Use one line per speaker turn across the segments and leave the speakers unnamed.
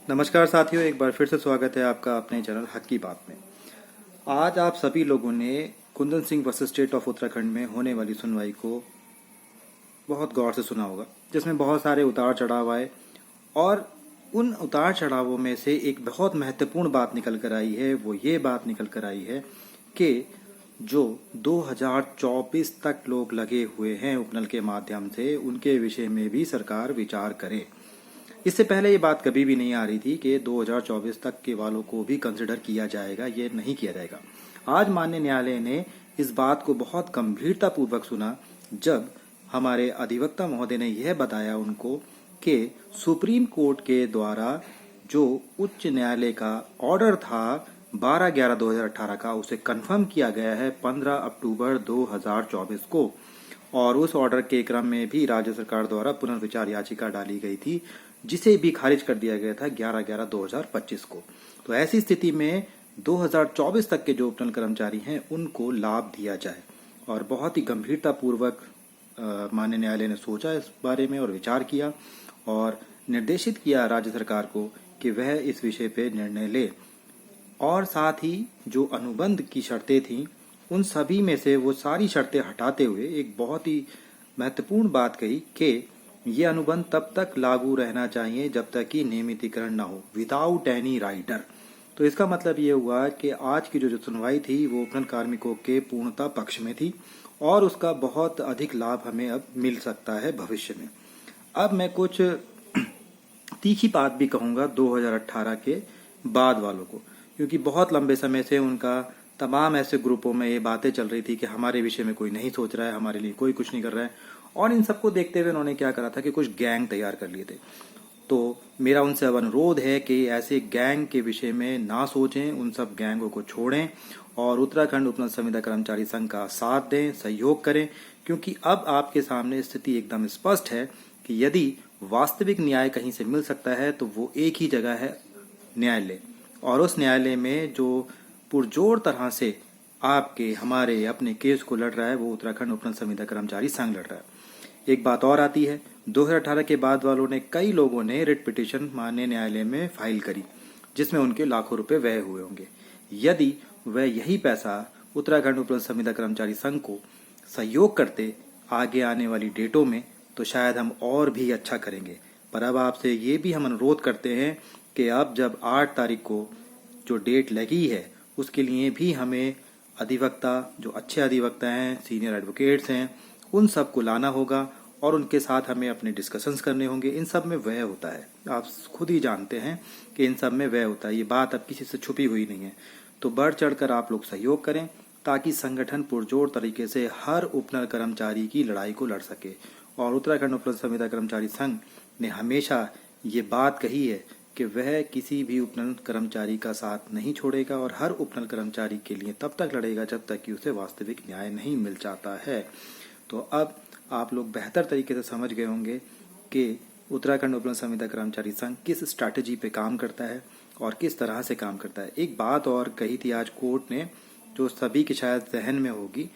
नमस्कार साथियों, एक बार फिर से स्वागत है आपका अपने चैनल हक की बात में। आज आप सभी लोगों ने Kundan Singh versus state of Uttarakhand में होने वाली सुनवाई को बहुत गौर से सुना होगा, जिसमें बहुत सारे उतार चढ़ाव आए और उन उतार चढ़ावों में से एक बहुत महत्वपूर्ण बात निकल कर आई है। वो ये बात निकल कर आई है कि जो 2024 तक लोग लगे हुए हैं उपनल के माध्यम से, उनके विषय में भी सरकार विचार करे। इससे पहले ये बात कभी भी नहीं आ रही थी कि 2024 तक के वालों को भी कंसिडर किया जाएगा, ये नहीं किया जाएगा। आज माननीय न्यायालय ने इस बात को बहुत गंभीरता पूर्वक सुना जब हमारे अधिवक्ता महोदय ने यह बताया उनको कि सुप्रीम कोर्ट के द्वारा जो उच्च न्यायालय का ऑर्डर था 12/11/2018 का, उसे कंफर्म किया गया है 15 अक्टूबर 2024 को, और उस ऑर्डर के क्रम में भी राज्य सरकार द्वारा पुनर्विचार याचिका डाली गई थी, जिसे भी खारिज कर दिया गया था 11/11/2025 को। तो ऐसी स्थिति में 2024 तक के जो उपनल कर्मचारी हैं उनको लाभ दिया जाए, और बहुत ही गंभीरता पूर्वक माननीय न्यायालय ने सोचा इस बारे में और विचार किया और निर्देशित किया राज्य सरकार को कि वह इस विषय पे निर्णय ले। और साथ ही जो अनुबंध की शर्तें थीं उन सभी में से वो सारी शर्तें हटाते हुए एक बहुत ही महत्वपूर्ण बात कही कि ये अनुबंध तब तक लागू रहना चाहिए जब तक कि नियमितीकरण न हो, विदाउट एनी राइडर। तो इसका मतलब ये हुआ कि आज की जो सुनवाई थी वो उपनल कार्मिकों के पूर्णता पक्ष में थी और उसका बहुत अधिक लाभ हमें अब मिल सकता है भविष्य में। अब मैं कुछ तीखी बात भी कहूँगा 2018 के बाद वालों को, क्योंकि बहुत लंबे समय से उनका तमाम ऐसे ग्रुपों में ये बातें चल रही थी कि हमारे विषय में कोई नहीं सोच रहा है, हमारे लिए कोई कुछ नहीं कर रहा है। और इन सबको देखते हुए उन्होंने क्या करा था कि कुछ गैंग तैयार कर लिए थे। तो मेरा उनसे अब अनुरोध है कि ऐसे गैंग के विषय में ना सोचें, उन सब गैंगों को छोड़ें और उत्तराखंड उपनल संविदा कर्मचारी संघ का साथ दें, सहयोग करें, क्योंकि अब आपके सामने स्थिति एकदम स्पष्ट है कि यदि वास्तविक न्याय कहीं से मिल सकता है तो वो एक ही जगह है, न्यायालय। और उस न्यायालय में जो पुरजोर तरह से आपके हमारे अपने केस को लड़ रहा है वो उत्तराखंड उपनल संविदा कर्मचारी संघ लड़ रहा है। एक बात और आती है, 2018 के बाद वालों ने, कई लोगों ने रिट पिटीशन माननीय न्यायालय में फाइल करी, जिसमें उनके लाखों रुपए व्यय हुए होंगे। यदि वह यही पैसा उत्तराखंड उपनल संविदा कर्मचारी संघ को सहयोग करते आगे आने वाली डेटों में, तो शायद हम और भी अच्छा करेंगे। पर अब आपसे ये भी हम अनुरोध करते हैं कि अब जब 8 तारीख को जो डेट लगी है उसके लिए भी हमें अधिवक्ता, जो अच्छे अधिवक्ता हैं, सीनियर एडवोकेट्स हैं, उन सब को लाना होगा और उनके साथ हमें अपने डिस्कशंस करने होंगे। इन सब में व्यय होता है, आप खुद ही जानते हैं कि इन सब में व्यय होता है, ये बात अब किसी से छुपी हुई नहीं है। तो बढ़ चढ़कर आप लोग सहयोग करें ताकि संगठन पुरजोर तरीके से हर उपनल कर्मचारी की लड़ाई को लड़ सके। और उत्तराखंड उपनल संविदा कर्मचारी संघ ने हमेशा ये बात कही है कि वह किसी भी उपनल कर्मचारी का साथ नहीं छोड़ेगा और हर उपनल कर्मचारी के लिए तब तक लड़ेगा जब तक कि उसे वास्तविक न्याय नहीं मिल जाता है। तो अब आप लोग बेहतर तरीके से समझ गए होंगे कि उत्तराखंड उपनल संविदा कर्मचारी संघ किस स्ट्रैटेजी पे काम करता है और किस तरह से काम करता है। एक बात और कही थी आज कोर्ट ने, जो सभी के शायद जहन में होगी,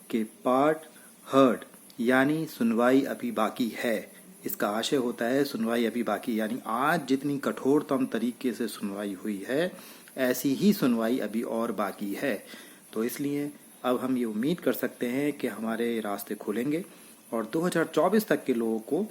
कि पार्ट हर्ड यानी सुनवाई अभी बाकी है। इसका आशय होता है सुनवाई अभी बाकी, यानी आज जितनी कठोरतम तरीके से सुनवाई हुई है ऐसी ही सुनवाई अभी और बाकी है। तो इसलिए अब हम ये उम्मीद कर सकते हैं कि हमारे रास्ते खुलेंगे और 2024 तक के लोगों को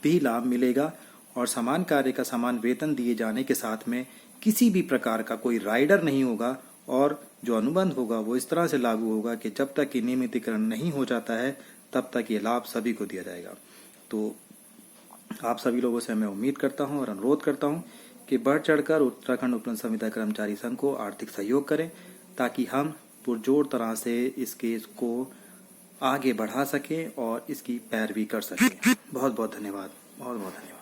भी लाभ मिलेगा और समान कार्य का समान वेतन दिए जाने के साथ में किसी भी प्रकार का कोई राइडर नहीं होगा और जो अनुबंध होगा वो इस तरह से लागू होगा कि जब तक कि नियमितीकरण नहीं हो जाता है तब तक ये लाभ सभी को दिया जाएगा। तो आप सभी लोगों से मैं उम्मीद करता हूं और अनुरोध करता हूं कि बढ़ चढ़कर उत्तराखंड उपनल संविदा कर्मचारी संघ को आर्थिक सहयोग करें ताकि हम पुरजोर तरह से इस केस को आगे बढ़ा सकें और इसकी पैरवी कर सकें। बहुत बहुत धन्यवाद, बहुत बहुत धन्यवाद।